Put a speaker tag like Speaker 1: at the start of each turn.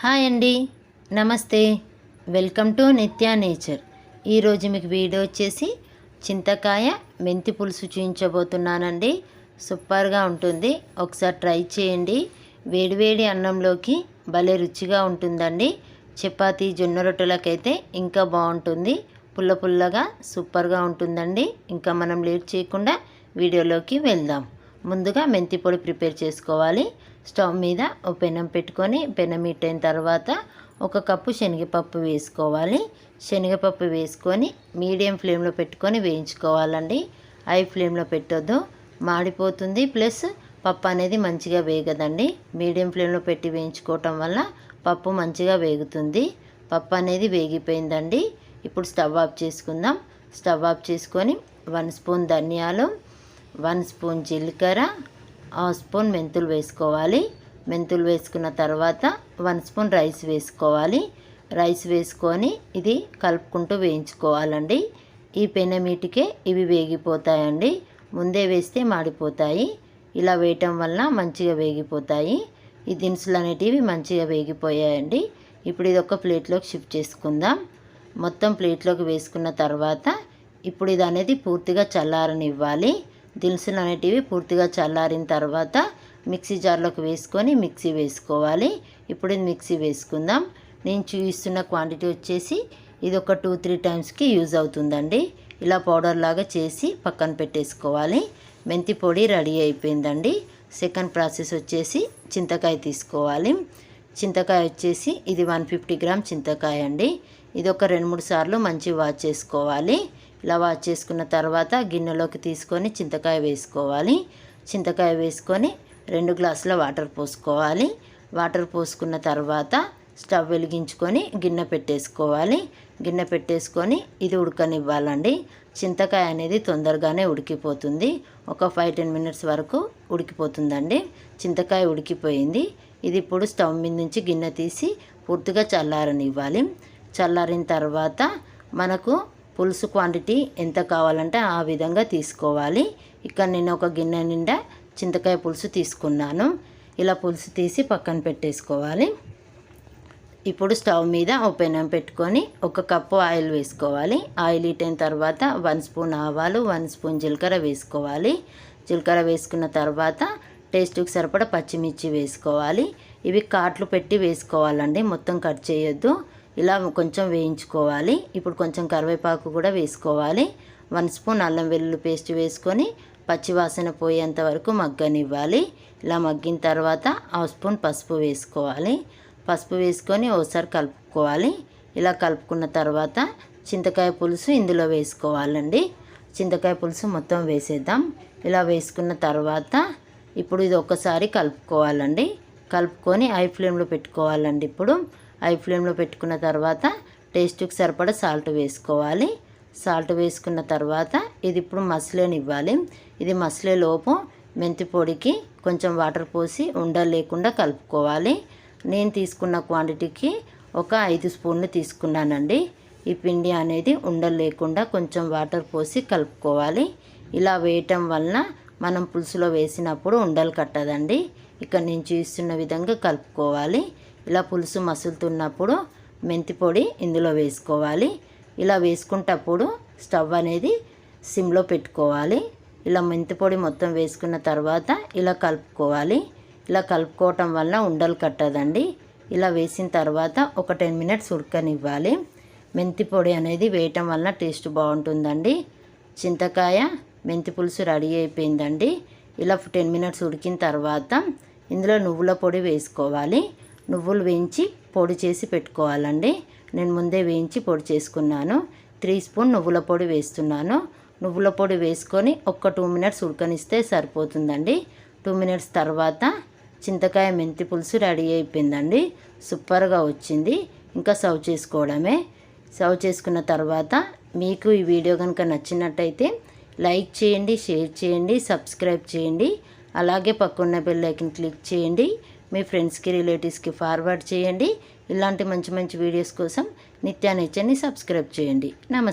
Speaker 1: Hi అండి, నమస్తే. Welcome to నిత్య నేచర్. ఈరోజు మీకు వీడియో వచ్చేసి చింతకాయ మెంతి పులుసు చూపించబోతున్నానండి. సూపర్గా ఉంటుంది, ఒకసారి ట్రై చేయండి. వేడివేడి అన్నంలోకి భలే రుచిగా ఉంటుందండి. చపాతీ జొన్న రొట్టెలకైతే ఇంకా బాగుంటుంది. పుల్ల పుల్లగా సూపర్గా ఉంటుందండి. ఇంకా మనం లేట్ చేయకుండా వీడియోలోకి వెళ్దాం. ముందుగా మెంతి పొడి ప్రిపేర్ చేసుకోవాలి. స్టవ్ మీద ఒక పెనం పెట్టుకొని పెనం హీట్ అయిన తర్వాత ఒక కప్పు శనగపప్పు వేసుకోవాలి. శనగపప్పు వేసుకొని మీడియం ఫ్లేమ్లో పెట్టుకొని వేయించుకోవాలండి. హై ఫ్లేమ్లో పెట్టొద్దు, మాడిపోతుంది. ప్లస్ పప్పు అనేది మంచిగా వేగదండి. మీడియం ఫ్లేమ్లో పెట్టి వేయించుకోవటం వల్ల పప్పు మంచిగా వేగుతుంది. పప్పు అనేది వేగిపోయిందండి. ఇప్పుడు స్టవ్ ఆఫ్ చేసుకుందాం. స్టవ్ ఆఫ్ చేసుకొని 1 స్పూన్ ధనియాలు, 1 స్పూన్ జీలకర్ర, 1 స్పూన్ మెంతులు వేసుకోవాలి. మెంతులు వేసుకున్న తర్వాత 1 స్పూన్ రైస్ వేసుకోవాలి. రైస్ వేసుకొని ఇది కలుపుకుంటూ వేయించుకోవాలండి. ఈ పెనమీటికే ఇవి వేగిపోతాయండి. ముందే వేస్తే మాడిపోతాయి. ఇలా వేయటం వల్ల మంచిగా వేగిపోతాయి. ఈ దినుసులు అనేటివి మంచిగా వేగిపోయాయండి. ఇప్పుడు ఇది ఒక ప్లేట్లోకి షిఫ్ట్ చేసుకుందాం. మొత్తం ప్లేట్లోకి వేసుకున్న తర్వాత ఇప్పుడు ఇది అనేది పూర్తిగా చల్లారనివ్వాలి. దినుసులు అనేటివి పూర్తిగా చల్లారిన తర్వాత మిక్సీ జార్లోకి వేసుకొని మిక్సీ వేసుకోవాలి. ఇప్పుడు ఇది మిక్సీ వేసుకుందాం. నేను చూపిస్తున్న క్వాంటిటీ వచ్చేసి ఇది ఒక 2-3 టైమ్స్కి యూజ్ అవుతుందండి. ఇలా పౌడర్ లాగా చేసి పక్కన పెట్టేసుకోవాలి. మెంతి పొడి రెడీ అయిపోయిందండి. సెకండ్ ప్రాసెస్ వచ్చేసి చింతకాయ తీసుకోవాలి. చింతకాయ వచ్చేసి ఇది 150 గ్రామ్ చింతకాయ అండి. ఇది ఒక 2-3 సార్లు మంచిగా వాష్ చేసుకోవాలి. ఇలా వాష్ చేసుకున్న తర్వాత గిన్నెలోకి తీసుకొని చింతకాయ వేసుకోవాలి. చింతకాయ వేసుకొని 2 గ్లాసుల వాటర్ పోసుకోవాలి. వాటర్ పోసుకున్న తర్వాత స్టవ్ వెలిగించుకొని గిన్నె పెట్టేసుకోవాలి. గిన్నె పెట్టేసుకొని ఇది ఉడకనివ్వాలండి. చింతకాయ అనేది తొందరగానే ఉడికిపోతుంది. ఒక 5-10 మినిట్స్ వరకు ఉడికిపోతుందండి. చింతకాయ ఉడికిపోయింది. ఇది ఇప్పుడు స్టవ్ మీద నుంచి గిన్నె తీసి పూర్తిగా చల్లారనివ్వాలి. చల్లారిన తర్వాత మనకు పులుసు క్వాంటిటీ ఎంత కావాలంటే ఆ విధంగా తీసుకోవాలి. ఇక్కడ నేను ఒక గిన్నె నిండా చింతకాయ పులుసు తీసుకున్నాను. ఇలా పులుసు తీసి పక్కన పెట్టేసుకోవాలి. ఇప్పుడు స్టవ్ మీద ఒక పెనం పెట్టుకొని 1 కప్పు ఆయిల్ వేసుకోవాలి. ఆయిల్ హీట్ అయిన తర్వాత 1 స్పూన్ ఆవాలు, 1 స్పూన్ జీలకర్ర వేసుకోవాలి. జీలకర్ర వేసుకున్న తర్వాత టేస్ట్కి సరిపడా పచ్చిమిర్చి వేసుకోవాలి. ఇవి కాట్లు పెట్టి వేసుకోవాలండి, మొత్తం కట్ చేయొద్దు. ఇలా కొంచెం వేయించుకోవాలి. ఇప్పుడు కొంచెం కరివేపాకు కూడా వేసుకోవాలి. 1 స్పూన్ అల్లం వెల్లుల్లి పేస్ట్ వేసుకొని పచ్చివాసన పోయేంత వరకు మగ్గనివ్వాలి. ఇలా మగ్గిన తర్వాత 1 స్పూన్ పసుపు వేసుకోవాలి. పసుపు వేసుకొని ఒకసారి కలుపుకోవాలి. ఇలా కలుపుకున్న తర్వాత చింతకాయ పులుసు ఇందులో వేసుకోవాలండి. చింతకాయ పులుసు మొత్తం వేసేద్దాం. ఇలా వేసుకున్న తర్వాత ఇప్పుడు ఇది ఒకసారి కలుపుకోవాలండి. కలుపుకొని హై ఫ్లేమ్లో పెట్టుకోవాలండి. ఇప్పుడు హై ఫ్లేమ్లో పెట్టుకున్న తర్వాత టేస్ట్కి సరిపడా సాల్ట్ వేసుకోవాలి. సాల్ట్ వేసుకున్న తర్వాత ఇది ఇప్పుడు మసలనివ్వాలి. ఇది మసలేలోపు మెంతి పొడికి కొంచెం వాటర్ పోసి ఉండలు లేకుండా కలుపుకోవాలి. నేను తీసుకున్న క్వాంటిటీకి ఒక 5 స్పూన్లు తీసుకున్నానండి. ఈ పిండి అనేది ఉండలు లేకుండా కొంచెం వాటర్ పోసి కలుపుకోవాలి. ఇలా వేయటం వలన మనం పులుసులో వేసినప్పుడు ఉండలు కట్టదండి. ఇక్కడ నేను చూస్తున్న విధంగా కలుపుకోవాలి. ఇలా పులుసు మసులుతున్నప్పుడు మెంతి పొడి ఇందులో వేసుకోవాలి. ఇలా వేసుకుంటప్పుడు స్టవ్ అనేది సిమ్లో పెట్టుకోవాలి. ఇలా మెంతి పొడి మొత్తం వేసుకున్న తర్వాత ఇలా కలుపుకోవాలి. ఇలా కలుపుకోవటం వలన ఉండలు కట్టదండి. ఇలా వేసిన తర్వాత ఒక 10 మినిట్స్ ఉడకనివ్వాలి. మెంతి పొడి అనేది వేయటం వలన టేస్ట్ బాగుంటుందండి. చింతకాయ మెంతి పులుసు రెడీ అయిపోయిందండి. ఇలా 10 మినిట్స్ ఉడికిన తర్వాత ఇందులో నువ్వుల పొడి వేసుకోవాలి. నువ్వులు వేయించి పొడి చేసి పెట్టుకోవాలండి. నేను ముందే వేయించి పొడి చేసుకున్నాను. 3 స్పూన్ నువ్వుల పొడి వేస్తున్నాను. నువ్వుల పొడి వేసుకొని ఒక 2 మినిట్స్ ఉడకనిస్తే సరిపోతుందండి. 2 మినిట్స్ తర్వాత చింతకాయ మెంతి పులుసు రెడీ అయిపోయిందండి. సూపర్గా వచ్చింది. ఇంకా సర్వ్ చేసుకోవడమే. సర్వ్ చేసుకున్న తర్వాత మీకు ఈ వీడియో కనుక నచ్చినట్టయితే లైక్ చేయండి, షేర్ చేయండి, సబ్స్క్రైబ్ చేయండి. అలాగే పక్కన్న బెల్ ఐకాన్ క్లిక్ చేయండి. మీ ఫ్రెండ్స్కి, రిలేటివ్స్కి ఫార్వర్డ్ చేయండి. ఇలాంటి మంచి మంచి వీడియోస్ కోసం నిత్య నేచర్ని సబ్స్క్రైబ్ చేయండి. నమస్తే.